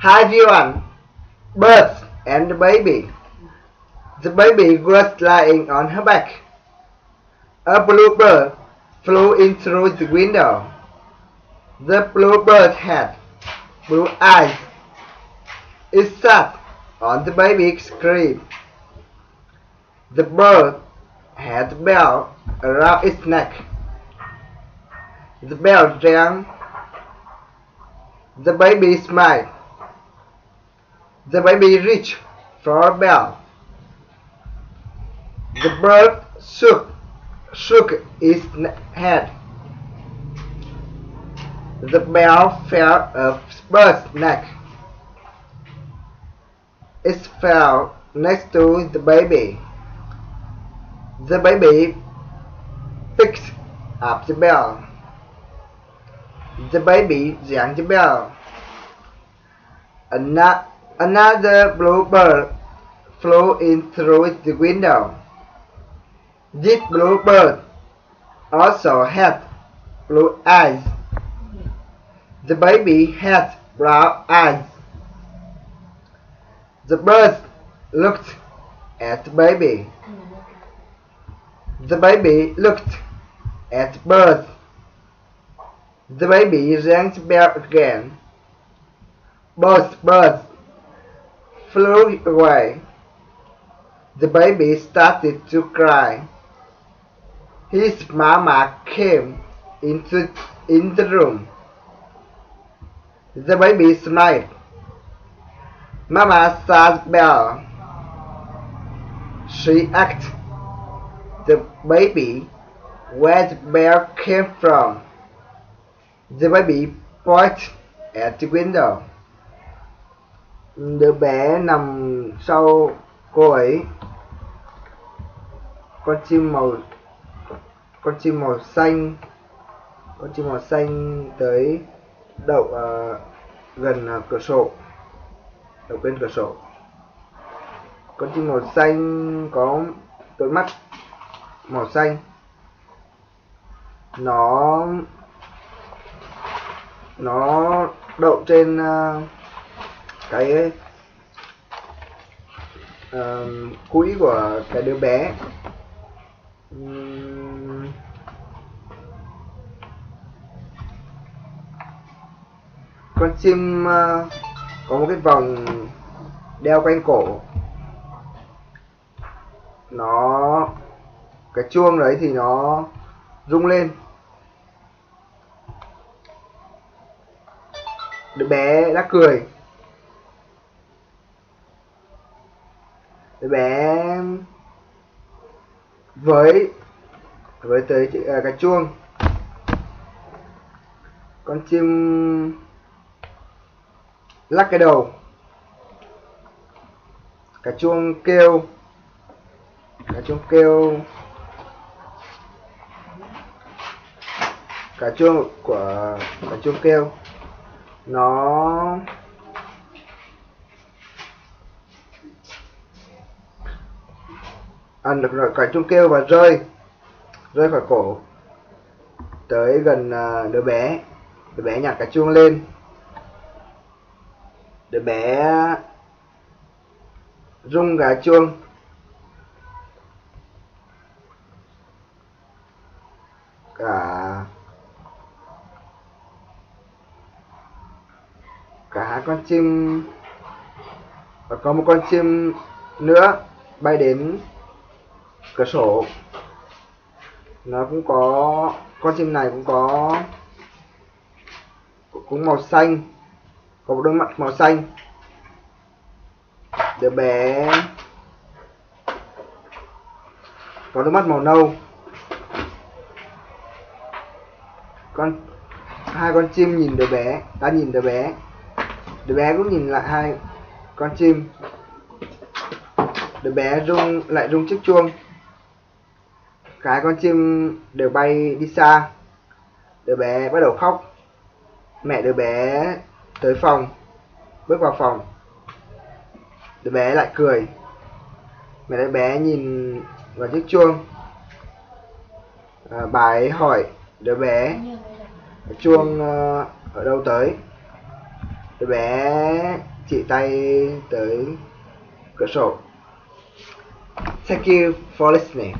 Hi everyone, birds and the baby. The baby was lying on her back. A bluebird flew in through the window. The bluebird had blue eyes. It sat on the baby's crib. The bird had a bell around its neck. The bell rang. The baby smiled. The baby reached for a bell. The bird shook its head. The bell fell off the bird's neck. It fell next to the baby. The baby picked up the bell. The baby rang the bell. Another bluebird flew in through the window. This bluebird also had blue eyes. The baby had brown eyes. The bird looked at the baby. The baby looked at the bird. The baby rang the bell again. Both birds flew away. The baby started to cry. His mama came into the room. The baby smiled. Mama saw the bell. She asked the baby where the bell came from. The baby pointed at the window. Đứa bé nằm sau cô ấy. Con chim màu xanh tới đậu gần cửa sổ, đậu bên cửa sổ. Con chim màu xanh có đôi mắt màu xanh. Nó đậu trên cái cũi của cái đứa bé. Con chim có một cái vòng đeo quanh cổ. Cái chuông đấy thì nó rung lên. Đứa bé đã cười. Đứa bé với tới cái chuông. Con chim lắc cái đầu. Cái chuông kêu. Cái chuông kêu. Nó ăn được rồi. Cái chuông kêu và rơi khỏi cổ tới gần đứa bé. Đứa bé nhặt cái chuông lên. Đứa bé rung cái chuông. Cả hai con chim, và có một con chim nữa bay đến cửa sổ. Nó cũng có, con chim này cũng màu xanh, có một đôi mắt màu xanh. Đứa bé có đôi mắt màu nâu. Hai con chim nhìn đứa bé, đứa bé cũng nhìn lại hai con chim. Đứa bé rung chiếc chuông. Cả hai con chim đều bay đi xa. Đứa bé bắt đầu khóc. Mẹ đứa bé tới phòng, bước vào phòng. Đứa bé lại cười. Mẹ đứa bé nhìn vào chiếc chuông. Bà ấy hỏi đứa bé chuông ở đâu tới. Đứa bé chỉ tay tới cửa sổ. Thank you for listening.